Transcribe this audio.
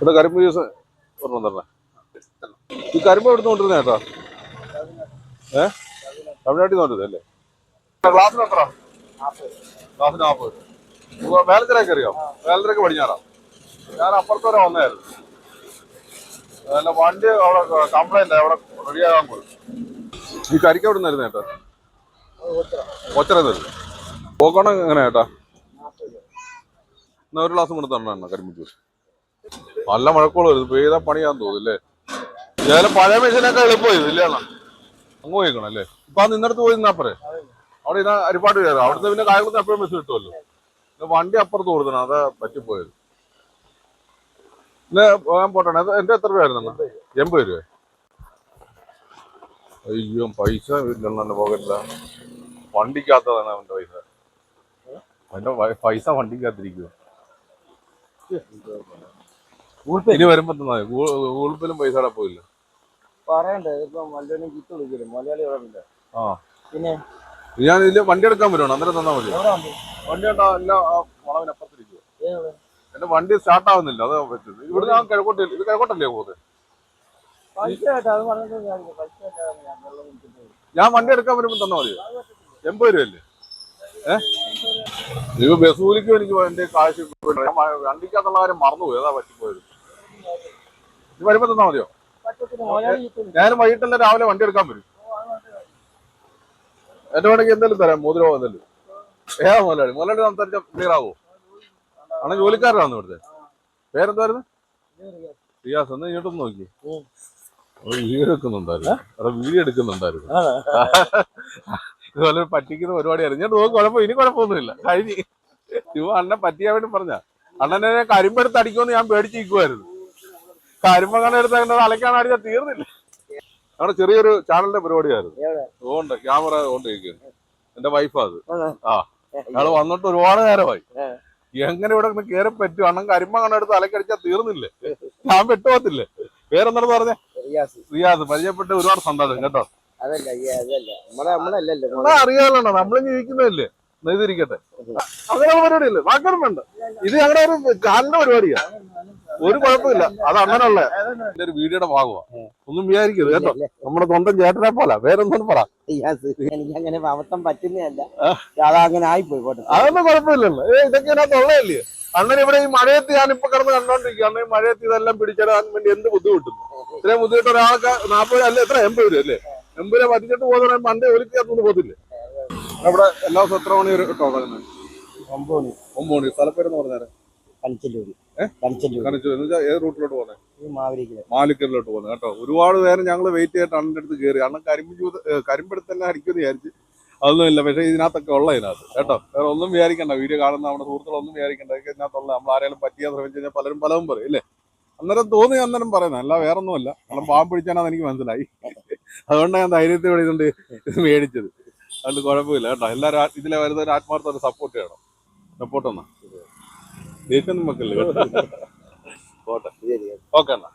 ഇവിടെ കരിമ്പ് ജ്യൂസ് ഒരെണ്ണം തന്നെ. ഈ കരിമ്പ് എടുത്ത് കൊണ്ടിരുന്ന കേട്ടോ. തമിഴ്നാട്ടിൽ നിന്ന് കൊണ്ടിരുന്നല്ലേ? ക്ലാസ്സിന് എത്ര? ക്ലാസ്സിന് 40. വേലത്തിലേക്ക് അറിയോ? വേലത്തിലേക്ക് പടിഞ്ഞാറാ. ഞാൻ അപ്പുറത്ത് വരെ വന്നായിരുന്നു. അല്ല വണ്ടി അവിടെ കംപ്ലൈന്റ് അവിടെ റെഡിയാകാൻ പോയി. ഈ കരിക്ക് എവിടെ നിന്നായിരുന്നു കേട്ടോ? ഒച്ചറ തരും. പോക്കണം എങ്ങനെ കേട്ടാ? എന്നാ ഒരു ഗ്ലാസും കൂടെ തന്നെ കരിമ്പ് ജ്യൂസ്. നല്ല മഴക്കോളം വരുന്നു. പെയ്താ പണിയാന്ന് തോന്നുന്നില്ലേ? ഏതായാലും പഴയ മെഷീനൊക്കെ എളുപ്പമായി ഇല്ലേ? അങ്ങ് പോയിക്കണം അല്ലേ? ഇപ്പൊ നിന്നടുത്ത് പോയി നിന്നാപ്പറേ അവിടെ ഇതാ അരിപ്പാട് കയറാം. അവിടുത്തെ പിന്നെ കായംകുളത്ത് എപ്പോഴും ബസ് കിട്ടുമല്ലോ. വണ്ടി അപ്പുറത്ത് കൊടുക്കണം. അതാ പറ്റിപ്പോയത്. പിന്നെ പോകാൻ പോട്ടെ. എന്റെ എത്ര രൂപയായിരുന്നു? 80 രൂപ. അയ്യോ പൈസ ഇല്ലെന്നെ പോകണ്ട. വണ്ടിക്കകത്താണ് അവന്റെ പൈസ. അവന്റെ പൈസ വണ്ടിക്കകത്തിരിക്കുക. ഇനി വരുമ്പോ ഗൂഗിൾ പേയിലും പൈസ പോയില്ല. പറയണ്ടേ ഇപ്പൊ മലയാളി കിറ്റ് വിളിക്കില്ല. മലയാളി ഇവിടെ. ആ പിന്നെ ഞാൻ ഇതില് വണ്ടി എടുക്കാൻ വരുവാണ്. അന്നേരം തന്നാ മതി. വണ്ടി ഉണ്ടാ വളവിനപ്പുറത്തിരിക്കുക. എന്റെ വണ്ടി സ്റ്റാർട്ട് ആവുന്നില്ല. അതാ പറ്റുന്നത്. ഇവിടെ ഞാൻ കിഴക്കോട്ടല്ലേ? ഇത് കിഴക്കോട്ടല്ലേ പോകുന്നത്? ഞാൻ വണ്ടി എടുക്കാൻ വരുമ്പോ തന്നാ മതിയോ? 80 രൂപയല്ലേ? ഇപ്പൊ ബസ് കൂലിക്കും എനിക്ക് എന്റെ കാശ് വണ്ടിക്കകത്തുള്ള കാര്യം മറന്നുപോയി. അതാ പറ്റിപ്പോയത്. ഇത് വരുമ്പോ തന്നാ മതിയോ? ഞാനും വൈകിട്ടല്ല രാവിലെ വണ്ടി എടുക്കാൻ വരും. എന്റെ വേണമെങ്കിൽ എന്തെങ്കിലും തരാം. മോതിരോ എന്തെങ്കിലും. ഏതാ മുതലാളി? മുതലാളി സംസാരിച്ച ക്ലിയർ ആവോ? ആണെ ജോലിക്കാരനാണ് ഇവിടുത്തെ. പേരെന്തായിരുന്നു? റിയാസ്. എന്ന് ഇങ്ങോട്ടൊന്ന് നോക്കി. വീഡിയോ എടുക്കുന്നുണ്ടായിരുന്നു. അവിടെ വീഡിയോ എടുക്കുന്നുണ്ടായിരുന്നു. ഇതുപോലെ പറ്റിക്കുന്ന പരിപാടിയായിരുന്നു. ഞാൻ നോക്കും. കുഴപ്പം ഇനി കുഴപ്പമൊന്നുമില്ല. കഴിഞ്ഞ് അണ്ണനെ പറ്റിയാൻ വേണ്ടി പറഞ്ഞ അണ്ണനെ കരിമ്പെടുത്ത് അടിക്കുമെന്ന് ഞാൻ പേടിച്ചിരിക്കുമായിരുന്നു. കരിമ്പങ്ങനെ എടുത്ത് അങ്ങനെ അലക്കാൻ അടിച്ചാൽ തീർന്നില്ല. അവിടെ ചെറിയൊരു ചാനലിന്റെ പരിപാടിയായിരുന്നു. അതുകൊണ്ട് ക്യാമറ കൊണ്ടിരിക്കുന്നു. എന്റെ വൈഫാ അത്. ഞങ്ങള് വന്നിട്ട് ഒരുപാട് നേരമായി. എങ്ങനെ ഇവിടെ നിന്ന് കയറി പറ്റും? അണ്ണൻ കരിമ്പങ്ങനെ എടുത്ത് അലക്കടിച്ചാൽ തീർന്നില്ലേ? ഞാൻ പെട്ടുപോകത്തില്ലേ? പേരെന്താണെന്ന് പറഞ്ഞേ? റിയാസ്. പരിചയപ്പെട്ട് ഒരുപാട് സന്തോഷം കേട്ടോ. അറിയാലോ നമ്മളും ജീവിക്കുന്നതല്ലേ. നെയ്തിരിക്കട്ടെ. അങ്ങനെയുള്ള പരിപാടിയല്ലേ? വാക്കാനും വേണ്ട. ഇത് ഞങ്ങളുടെ ഒരു ചാനലിന്റെ പരിപാടിയാ. ഒരു കുഴപ്പമില്ല. അത് അങ്ങനെയുള്ള എന്റെ ഒരു വീഡിയോയുടെ ഭാഗമാണ്. ഒന്നും വിചാരിക്കരുത് കേട്ടോ. നമ്മുടെ സ്വന്തം ചേട്ടനെ പോലെ. വേറൊന്നും പറ. എനിക്കങ്ങനെ അബദ്ധം പറ്റുന്നതല്ല. അതങ്ങനെ ആയിപ്പോയി. അതൊന്നും കുഴപ്പമില്ലല്ലോ. ഇതൊക്കെ ഇതിനകത്തുള്ളതല്ലേ? അണ്ണൻ ഇവിടെ ഈ മഴയത്ത് ഞാനിപ്പോ കിടന്ന് കണ്ടോണ്ടിരിക്കുക. അണ്ണൻ ഈ മഴയത്ത് ഇതെല്ലാം പിടിച്ചിടാൻ വേണ്ടി എന്ത് ബുദ്ധിമുട്ടും. ഇത്രയും ബുദ്ധിമുട്ട് ഒരാൾക്ക് 40 അല്ല എത്ര 80 രൂപ അല്ലേ? 80 രൂപ പതിച്ചിട്ട് പോകുന്ന പണ്ടേ ഒലിക്കകത്തൊന്നും പോകത്തില്ലേ? അവിടെ എല്ലാ ദിവസവും എത്ര മണി വരെ കേട്ടോ? 9 മണി. സ്ഥലപ്പേരെന്ന് പറഞ്ഞാൽ ഏത് റൂട്ടിലോട്ട് പോകുന്നത്? മാലിക്കലിലോട്ട് പോകുന്നത് കേട്ടോ. ഒരുപാട് പേര് ഞങ്ങൾ വെയിറ്റ് ചെയ്തിട്ട് അണ്ണന്റെ അടുത്ത് കയറി. അണ്ണൻ കരിമ്പെടുത്തന്നെ അടിക്കുമെന്ന് വിചാരിച്ച്. അതൊന്നും ഇല്ല. പക്ഷേ ഇതിനകത്തൊക്കെ ഉള്ള ഇതിനകത്ത് കേട്ടോ. വേറെ ഒന്നും വിചാരിക്കണ്ട. വീഡിയോ കാണുന്ന നമ്മുടെ സുഹൃത്തുക്കളൊന്നും വിചാരിക്കണ്ട. ഇതിനകത്തുള്ള നമ്മൾ ആരെങ്കിലും പറ്റിയാൻ ശ്രമിച്ചു കഴിഞ്ഞാൽ പലരും പലതും പറയും ഇല്ലേ? അന്നേരം തോന്നി അന്നേരം പറയുന്നത് അല്ല വേറൊന്നുമല്ല. കാരണം പാമ്പ് പിടിച്ചാണെന്ന് എനിക്ക് മനസ്സിലായി. അതുകൊണ്ടാണ് ഞാൻ ധൈര്യത്തോടെ ഇതുകൊണ്ട് ഇത് മേടിച്ചത്. അതുകൊണ്ട് കുഴപ്പമില്ല കേട്ടോ. എല്ലാവരും ഇതിലെ വരുന്ന ഒരു ആത്മാർത്ഥം സപ്പോർട്ട് ചെയ്യണം. സപ്പോർട്ട് എന്നാ ദേഷ്യം നമുക്കല്ലേ കേട്ടോ. പോട്ടെ. ഓക്കെ എന്നാ.